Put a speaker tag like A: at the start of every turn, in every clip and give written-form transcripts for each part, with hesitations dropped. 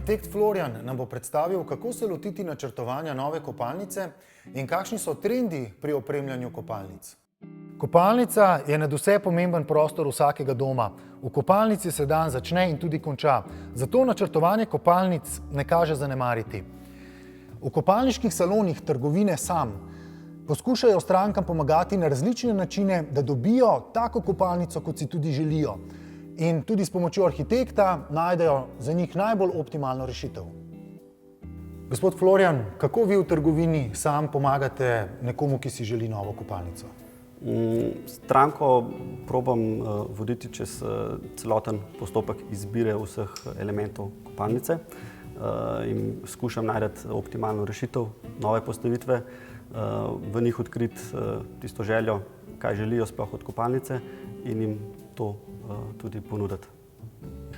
A: Arhitekt Florjan nam bo predstavil, kako se lotiti načrtovanja nove kopalnice in kakšni so trendi pri opremljanju kopalnic. Kopalnica je nadvse pomemben prostor vsakega doma. V kopalnici se dan začne in tudi konča, zato načrtovanje kopalnic ne kaže zanemariti. V kopalniških salonih trgovine Sam poskušajo strankam pomagati na različne načine, da dobijo tako kopalnico, kot si tudi želijo. In tudi s pomočjo arhitekta najdejo za njih najbolj optimalno rešitev. Gospod Florjan, kako vi v trgovini Sam pomagate nekomu, ki si želi novo kopalnico?
B: Stranko probam voditi čez celoten postopek izbire vseh elementov kopalnice in skušam najti optimalno rešitev, nove postavitve, v njih odkriti tisto željo, kaj želijo sploh od kopalnice in jim to tudi ponuditi.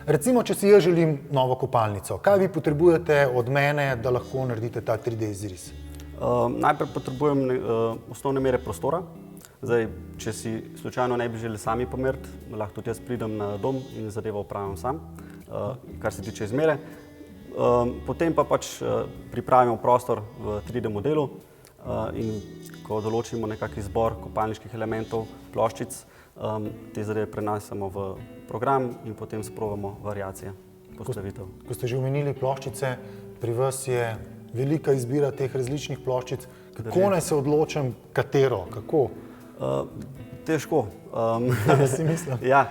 A: Recimo, če si jaz želim novo kopalnico, kaj vi potrebujete od mene, da lahko naredite ta 3D izris?
B: Najprej potrebujem osnovne mere prostora. Zdaj, če si slučajno ne bi želeli sami pomeriti, lahko tudi jaz pridem na dom in zadevo opravim sam, kar se tiče izmere. Potem pa pač pripravimo prostor v 3D modelu in ko določimo nekak izbor kopalniških elementov, ploščic, te zadeve prenesemo v program in potem spробujemo variacije postavitev.
A: Ko ste že omenili ploščice, pri vas je velika izbira teh različnih ploščic. Kako naj se odločim, katero, kako?
B: Težko.
A: Si mislim.
B: Ja,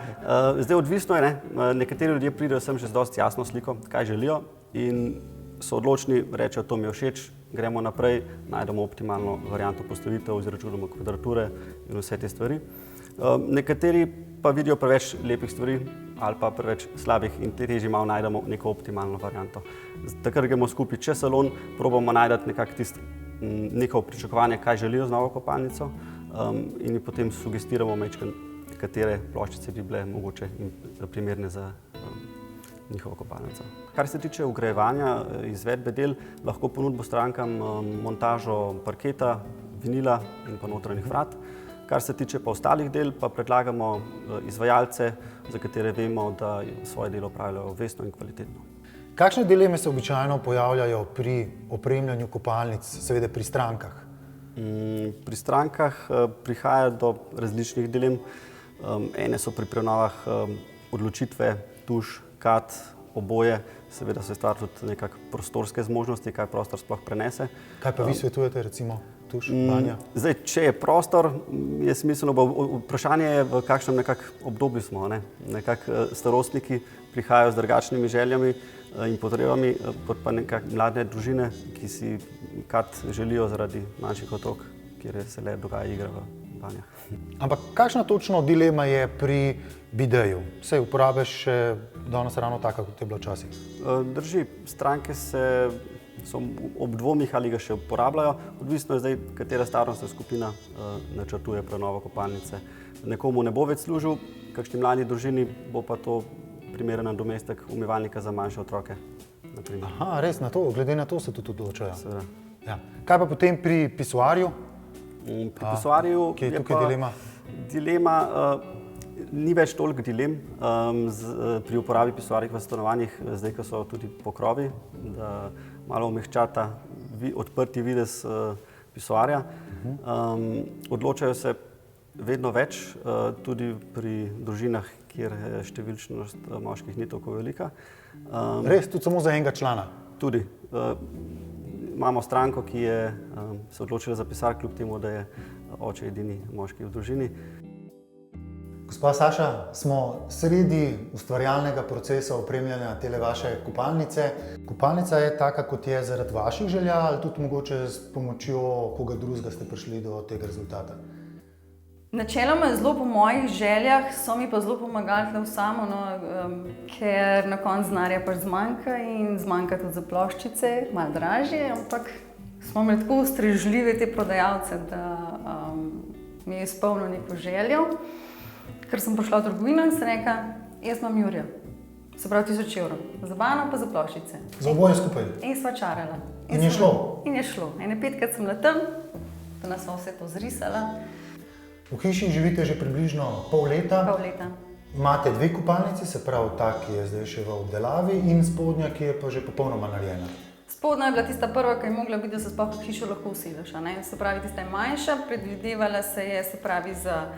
B: zdaj odvisno je, nekateri ljudje pridejo sem že z dosti jasno sliko, kaj želijo in so odločni, rečejo, to mi je všeč, gremo naprej, najdemo optimalno varianto postavitev, izračunamo kvadrature in vse te stvari. Nekateri pa vidijo preveč lepih stvari ali pa preveč slabih in težje malo najdemo neko optimalno varianto. Takrat gremo skupaj čez salon, probamo najti neko pričakovanje, kaj želijo z novo kopalnico in potem sugestiramo majčkeno, katere ploščice bi bile mogoče in primerne za njihovo kopalnico. Kar se tiče vgrajevanja, izvedbe del, lahko ponudimo strankam montažo parketa, vinila in pa notranjih vrat. Kar se tiče pa ostalih del, pa predlagamo izvajalce, za katere vemo, da svoje delo opravljajo vestno in kvalitetno.
A: Kakšne dileme se običajno pojavljajo pri opremljanju kopalnic, seveda pri strankah?
B: Pri strankah prihaja do različnih dilem. Ene so pri prenovah odločitve, tuš, kat, oboje, seveda se stvar tudi nekak prostorske zmožnosti, kaj prostor sploh prenese.
A: Kaj pa vi svetujete, recimo tuš, banja?
B: Zdaj, če je prostor, je smiselno, vprašanje je, v kakšnem obdobju smo. Nekak starostniki prihajajo z drugačnimi željami in potrebami, kot pa mlade družine, ki si kat želijo zaradi manjših otrok, kjer se le dogaja igra v banjah.
A: Ampak kakšna točno dilema je pri bideju? Saj uporabe še danes ravno taka, kot je bila včasih.
B: Drži, stranke so ob dvomih ali ga še uporabljajo. Odvisno je zdaj, katera starostna skupina načrtuje prenovo kopalnice. Nekomu ne bo več služil, kakšni mladi družini bo pa to primeren nadomestek umivalnika za manjše otroke.
A: Aha, res, glede na to se tudi odločajo.
B: Seveda.
A: Ja. Kaj pa potem pri pisuarju?
B: Pri pisuarju
A: Kje je tukaj dilema?
B: Dilema ni več toliko dilem pri uporabi pisuarjev v stanovanjih, zdaj, ko so tudi pokrovi, da malo omehčata odprti videz pisuarja. Odločajo se vedno več, tudi pri družinah, kjer številčnost moških ni tako velika.
A: Res, tudi samo za enega člana?
B: Tudi. Imamo stranko, ki je se odločila za pisar, kljub temu, da je oče edini moški v družini.
A: Gospa Saša, smo sredi ustvarjalnega procesa opremljanja tele vaše kopalnice. Kopalnica je taka, kot je zaradi vaših želja ali tudi mogoče s pomočjo koga drugega ste prišli do tega rezultata?
C: Načeloma je zelo po mojih željah, so mi pa zelo pomagali v samo, ker na koncu denarja pač zmanjka in zmanjka tudi za ploščice, malo dražje, ampak smo imeli tako ustrežljive te prodajalce, da mi je izpolnil neko željo. Ker sem prišla v trgovino in sem rekla, jaz imam jurja, se pravi 1000 evrov, za bano pa za ploščice.
A: Za oboje skupaj?
C: In sva čarala.
A: In je šlo?
C: In je šlo. Ene 5krat sem bila tam, da nas sva vse to zrisala.
A: V hiši živite že približno pol leta.
C: Pol leta.
A: Imate dve kopalnici, se pravi ta, ki je zdaj še v obdelavi in spodnja, ki je pa že popolnoma narejena.
C: Spodnja je bila tista prva, ki je mogla biti, da se sploh v hišo lahko usedeš. Se pravi, tista je manjša, predvidevala se je, se pravi, za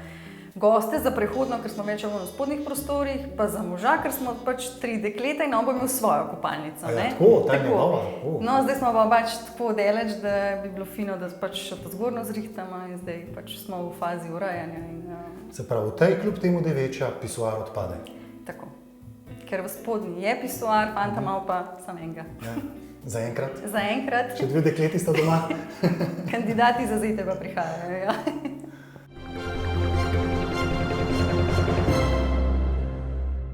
C: goste, za prehodno, ker smo več v spodnjih prostorih, pa za moža, ker smo pač 3 dekleta in oba imel svojo kopalnico.
A: Ja, tako, ta je njegova.
C: No, zdaj smo pa pač tako deleč, da bi bilo fino, da pač še to zgornjo zrihtamo in zdaj pač smo v fazi urejanja.
A: Se pravi, v tej kljub temu, da je večja, pisuar odpade.
C: Tako. Ker v spodnji je pisuar, fanta malo pa samo enega.
A: Ja. Zaenkrat?
C: Zaenkrat.
A: Še 2 dekleti sta doma?
C: Kandidati za zete pa prihajajo, ja.